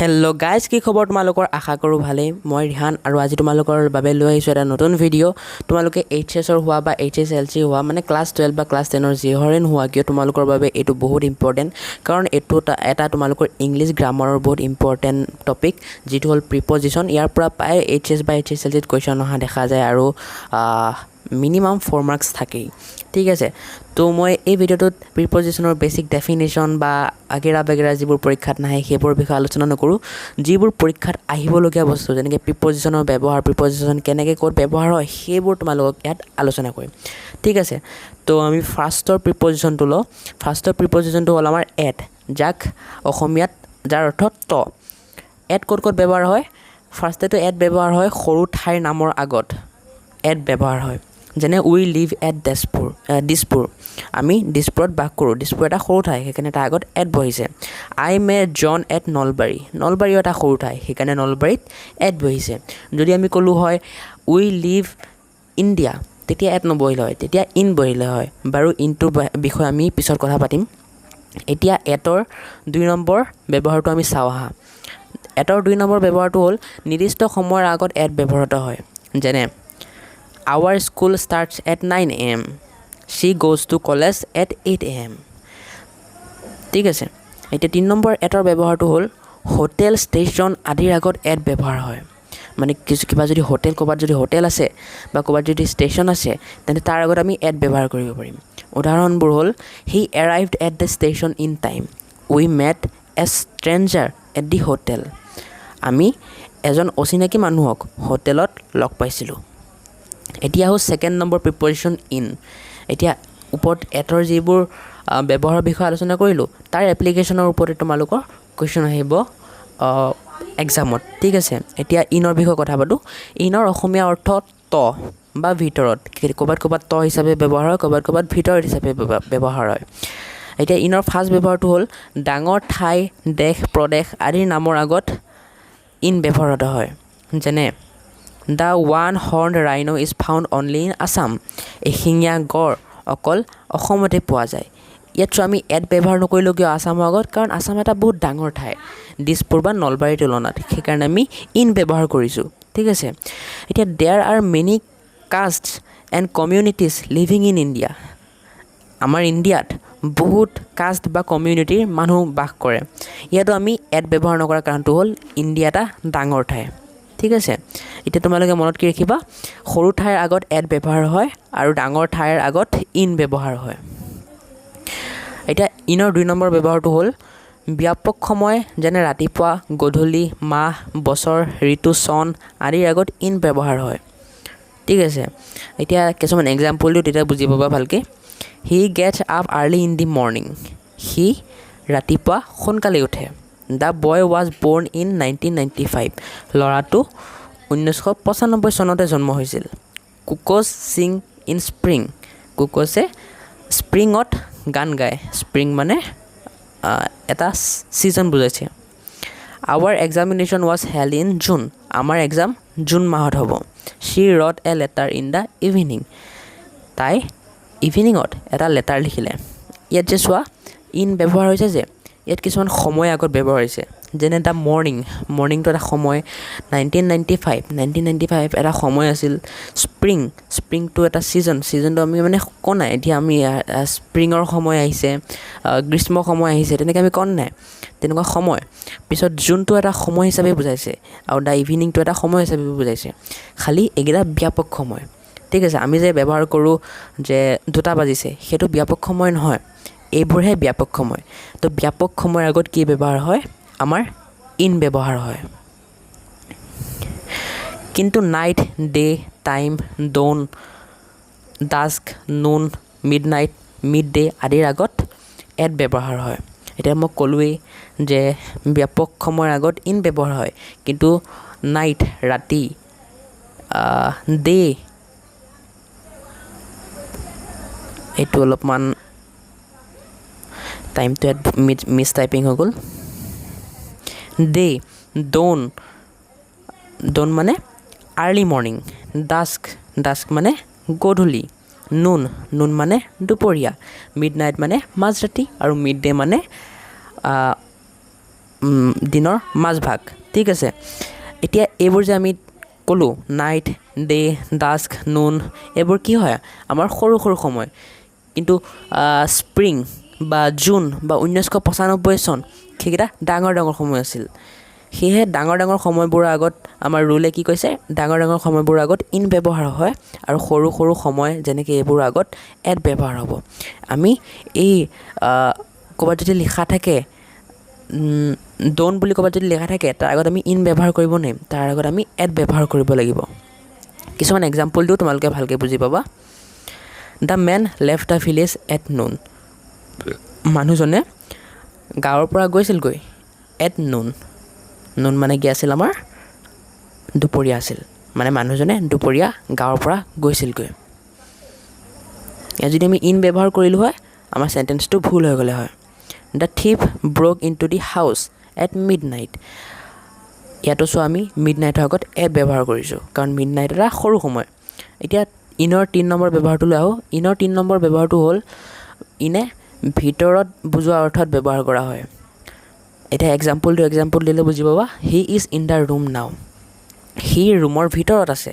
Hello guys কি খবৰ তোমালোকৰ আশা কৰো ভালে মই ৰিহান আৰু আজি তোমালোকৰ বাবে লৈ আহিছো এটা নতুন ভিডিও তোমালোকে HSS ৰ হোৱা বা HSLC হোৱা মানে ক্লাস 12 বা ক্লাস 10 ৰ জিহৰেন হোৱা কিয় তোমালোকৰ বাবে এটো বহুত ইম্পৰ্টেন্ট কাৰণ এটো এটা তোমালোকৰ ইংলিশ গ্ৰামাৰৰ বহুত ইম্পৰ্টেন্ট টপিক যেটো হল প্ৰিপজিশন ইয়াৰ পৰা পাই HS বা HSLC ত কোৱেশ্চন অহা দেখা যায় আৰু মিনিমাম 4 মাৰ্কস থাকে ঠিক আছে তো মই এই ভিডিওটোত প্ৰিপজিশনৰ বেসিক ডেফিনিশন বা আগেৰা বেগেৰা যিবোৰ পৰীক্ষাত নাহে হেবৰ বিষয়ে আলোচনা নকৰো যিবোৰ পৰীক্ষাত আহিবলগীয়া বস্তু যেনেকৈ প্ৰিপজিশনৰ ব্যৱহাৰ প্ৰিপজিশন কেনেকৈ ক'ত ব্যৱহাৰ হয় হেবোৰ তোমালোকক ইয়াত আলোচনা কৰিম ঠিক আছে তো আমি ফাৰ্ষ্টৰ প্ৰিপজিশনটো ল ফাৰ্ষ্টৰ প্ৰিপজিশনটো হ'ল আমাৰ এট যাক অসমীয়াত যাৰ অৰ্থ ত এট ক'ত ক'ত ব্যৱহাৰ হয় ফাৰ্ষ্টটো এট ব্যৱহাৰ হয় সৰু ঠাইৰ নামৰ আগত এট ব্যৱহাৰ হয় যেনে উই লিভ এট দিছপুৰ আমি দিছপুৰত বাস কৰোঁ দিছপুৰ এটা সৰু ঠাই সেইকাৰণে তাৰ আগত এট বহিছে I may John at Nalbari এটা সৰু ঠাই সেইকাৰণে নলবাৰীত এট বহিছে যদি আমি ক'লো হয় উই লিভ ইণ্ডিয়া তেতিয়া এট নবহিলে হয় তেতিয়া ইন বহিলে হয় বাৰু ইনটোৰ বিষয়ে আমি পিছত কথা পাতিম এতিয়া এটৰ 2 নম্বৰ ব্যৱহাৰটো আমি চাওঁ আহা এটৰ 2 নম্বৰ ব্যৱহাৰটো হ'ল নিৰ্দিষ্ট সময়ৰ আগত এট ব্যৱহৃত হয় যেনে Our school starts at 9 a.m. She goes to college at 8 a.m. ঠিক আছে এটা 3 নম্বৰ এটৰ ব্যৱহাৰটো হ'ল হোটেল ষ্টেচন আদিৰ আগত এট ব্যৱহাৰ হয় মানে কিবা যদি হোটেল ক'বাত যদি হোটেল আছে বা ক'বাত যদি ষ্টেচন আছে তেন্তে তাৰ আগত আমি এট ব্যৱহাৰ কৰিব পাৰিম উদাহৰণবোৰ হ'ল he arrived at the station in time we met a stranger at the hotel আমি এজন অচিনাকি মানুহক হোটেলত লগ পাইছিলোঁ এতিয়া হল সেকেন্ড নম্বৰ প্ৰিপজিশন ইন এতিয়া ওপৰত এটৰ যিবোৰ ব্যৱহাৰৰ বিষয়ে আলোচনা কৰিলো তাৰ এপ্লিকেশনৰ ওপৰত তোমালোকৰ কোৱেশ্চন আহিব এক্সামত ঠিক আছে এতিয়া ইনৰ বিষয়ে কথা পাতো ইনৰ অসমীয়া অৰ্থ ত বা ভিতৰত ক'বাত ত হিচাপে ব্যৱহাৰ হয় ক'বাত ভিতৰত হিচাপে ব্যৱহাৰ হয় এতিয়া ইনৰ ফাৰ্ষ্ট ব্যৱহাৰটো হ'ল ডাঙৰ ঠাই দেশ প্ৰদেশ আদিৰ নামৰ আগত ইন ব্যৱহৃত হয় যেনে The one-horned rhino is found only in Assam. এশিঙীয়া গড় অকল অসমতে পোৱা যায় ইয়াত আমি এট ব্যৱহাৰ নকৰিলো কিয় আসামৰ আগত কাৰণ আসাম এটা বহুত ডাঙৰ ঠাই দিছপুৰ বা নলবাৰীৰ তুলনাত সেইকাৰণে আমি ইন ব্যৱহাৰ কৰিছো ঠিক আছে এতিয়া there are many castes and communities living in India আমাৰ ইণ্ডিয়াত বহুত কাষ্ট বা কমিউনিটিৰ মানুহ বাস কৰে ইয়াতো আমি এট ব্যৱহাৰ নকৰাৰ কাৰণটো হ'ল ইণ্ডিয়া এটা ডাঙৰ ঠাই ঠিক আছে এতিয়া তোমালোকে মনত কি ৰাখিবা সৰু ঠাইৰ আগত এট ব্যৱহাৰ হয় আৰু ডাঙৰ ঠাইৰ আগত ইন ব্যৱহাৰ হয় এতিয়া ইনৰ 2 নম্বৰ ব্যৱহাৰটো হ'ল ব্যাপক সময় যেনে ৰাতিপুৱা গধূলি মাহ বছৰ ঋতু চন আদিৰ আগত ইন ব্যৱহাৰ হয় ঠিক আছে এতিয়া কিছুমান এক্সাম্পল দিও তেতিয়া বুজি পাবা ভালকে he gets up early in the morning he ৰাতিপুৱা সোনকালে উঠে The boy was born in 1995 লৰাটো 1995 চনতে জন্ম হৈছিল কুকোজ সিং ইন স্প্ৰিং কুকোজে স্প্ৰিংত গান গায় স্প্ৰিং মানে এটা সিজন বুজাইছে Our examination was held in June আমাৰ এক্সাম জুন মাহত হ'ব She wrote a letter in the evening তাই ইভিনিঙত এটা লেটাৰ লিখিলে ইয়াত যে চোৱা ইন ব্যৱহাৰ হৈছে যে ইয়াত কিছুমান সময় আগত ব্যৱহাৰ হৈছে যেনে দা মৰ্নিংটো এটা সময় 1995 এটা সময় আছিল স্প্ৰিংটো এটা সিজনটো আমি মানে কোন নাই এতিয়া আমি স্প্ৰিঙৰ সময় আহিছে গ্ৰীষ্ম সময় আহিছে তেনেকৈ আমি কোন নাই তেনেকুৱা সময় পিছত জুনটো এটা সময় হিচাপে বুজাইছে আৰু দা ইভিনিংটো এটা সময় হিচাপে বুজাইছে খালি একেটা ব্যাপক সময় ঠিক আছে আমি যে ব্যৱহাৰ কৰোঁ যে 2টা বাজিছে সেইটো ব্যাপক সময় নহয় এইবোৰহে ব্যাপক সময় তো ব্যাপক সময়ৰ আগত কি ব্যৱহাৰ হয় আমাৰ ইন ব্যৱহাৰ হয় কিন্তু night day time dawn dusk noon midnight midday আদিৰ আগত এট ব্যৱহাৰ হয় এতিয়া মই ক'লোৱেই যে ব্যাপক সময়ৰ আগত ইন ব্যৱহাৰ হয় কিন্তু নাইট ৰাতি ডে এইটো অলপমান টাইমটো মিছ টাইপিং হৈ গ'ল ডে ডন মানে আৰ্লি মৰ্নিং ডাস্ক মানে গধূলি নুন মানে দুপৰীয়া মিডনাইট মানে মাজৰাতি আৰু মিডডে মানে দিনৰ মাজভাগ ঠিক আছে এতিয়া এইবোৰ যে আমি ক'লো নাইট ডে ডাস্ক নুন এইবোৰ কি হয় আমাৰ সৰু সৰু সময় কিন্তু স্প্ৰিং বা জুন বা 1995 চন সেইকেইটা ডাঙৰ ডাঙৰ সময় আছিল সেয়ে ডাঙৰ ডাঙৰ সময়বোৰৰ আগত আমাৰ ৰুলে কি কৈছে ডাঙৰ ডাঙৰ সময়বোৰৰ আগত ইন ব্যৱহাৰ হয় আৰু সৰু সৰু সময় যেনেকৈ এইবোৰ আগত এড ব্যৱহাৰ হ'ব আমি এই ক'ৰবাত যদি লিখা থাকে ডোন্ট বুলি ক'ৰবাত যদি লিখা থাকে তাৰ আগত আমি ইন ব্যৱহাৰ কৰিব নোৱাৰিম তাৰ আগত আমি এড ব্যৱহাৰ কৰিব লাগিব কিছুমান এক্সাম্পল দিওঁ তোমালোকে ভালকৈ বুজি পাবা the men left the village at noon মানুহজনে গাঁৱৰ পৰা গৈছিলগৈ এট নুন নুন মানে কি আছিল আমাৰ দুপৰীয়া আছিল মানে মানুহজনে দুপৰীয়া গাঁৱৰ পৰা গৈছিলগৈ ইয়াত যদি আমি ইন ব্যৱহাৰ কৰিলোঁ হয় আমাৰ চেণ্টেন্সটো ভুল হৈ গ'লে হয় the thief broke into the house at mid night ইয়াতো চোৱা আমি মিড নাইটৰ আগত এড ব্যৱহাৰ কৰিছোঁ কাৰণ মিড নাইট এটা সৰু সময় এতিয়া ইনৰ 3 নম্বৰ ব্যৱহাৰটোলৈ আহোঁ ইনৰ 3 নম্বৰ ব্যৱহাৰটো হ'ল ইনে ভিতৰত বুজোৱা অৰ্থত ব্যৱহাৰ কৰা হয় এতিয়া এক্সাম্পল দিলে বুজি পাবা he is in the room নাও সি ৰুমৰ ভিতৰত আছে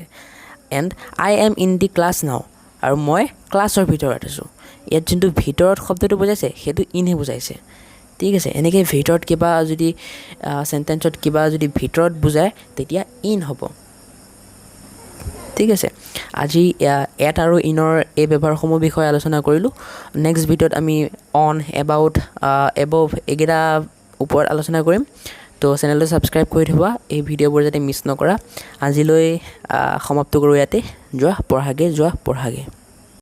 and I am in the class নাও আৰু মই ক্লাছৰ ভিতৰত আছোঁ ইয়াত যোনটো ভিতৰত শব্দটো বুজাইছে সেইটো ইনহে বুজাইছে ঠিক আছে এনেকৈ ভিতৰত কিবা যদি চেণ্টেন্সত কিবা যদি ভিতৰত বুজায় তেতিয়া ইন হ'ব ঠিক আছে আজি এট আৰু ইনৰ এই ব্যৱহাৰসমূহ বিষয়ে আলোচনা কৰিলোঁ নেক্সট ভিডিঅ'ত আমি অন এবাউট এবভ এইকেইটা ওপৰত আলোচনা কৰিম তো চেনেলটো ছাবস্ক্ৰাইব কৰি থ'বা এই ভিডিঅ'বোৰ যাতে মিছ নকৰা আজিলৈ সমাপ্ত কৰোঁ ইয়াতে যোৱা পঢ়াগে